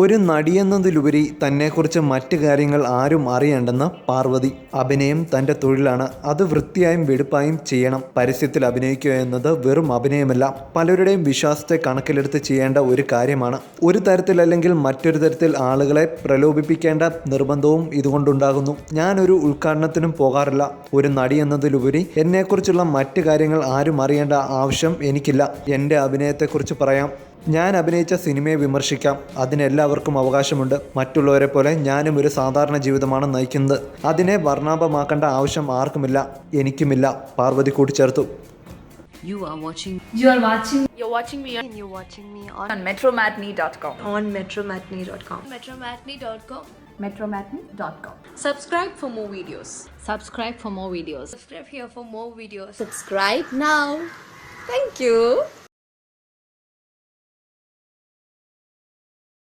ഒരു നടിയെന്നതിലുപരി തന്നെക്കുറിച്ച് മറ്റ് കാര്യങ്ങൾ ആരും അറിയണ്ടെന്ന് പാർവതി. അഭിനയം തൻ്റെ തൊഴിലാണ്, അത് വൃത്തിയായും വെടുപ്പായും ചെയ്യണം. പരസ്യത്തിൽ അഭിനയിക്കുക എന്നത് വെറും അഭിനയമല്ല, പലരുടെയും വിശ്വാസത്തെ കണക്കിലെടുത്ത് ചെയ്യേണ്ട ഒരു കാര്യമാണ്. ഒരു തരത്തിലല്ലെങ്കിൽ മറ്റൊരു തരത്തിൽ ആളുകളെ പ്രലോഭിപ്പിക്കേണ്ട നിർബന്ധവും ഇതുകൊണ്ടുണ്ടാകുന്നു. ഞാനൊരു ഉദ്ഘാടനത്തിനും പോകാറില്ല. ഒരു നടി എന്നതിലുപരി എന്നെക്കുറിച്ചുള്ള മറ്റ് കാര്യങ്ങൾ ആരും അറിയേണ്ട ആവശ്യം എനിക്കില്ല. എൻ്റെ അഭിനയത്തെക്കുറിച്ച് പറയാം, ഞാൻ അഭിനയിച്ച സിനിമയെ വിമർശിക്കാം, അതിനെല്ലാവർക്കും അവകാശമുണ്ട്. മറ്റുള്ളവരെ പോലെ ഞാനും ഒരു സാധാരണ ജീവിതമാണ് നയിക്കുന്നത്. അതിനെ വർണ്ണാഭമാക്കേണ്ട ആവശ്യം ആർക്കുമില്ല, എനിക്കുമില്ല, പാർവതി കൂട്ടിച്ചേർത്തു. You're watching me on metromatney.com. metromatney.com. Subscribe for more videos. Subscribe for more videos. Subscribe here for more videos. Subscribe now. Thank you.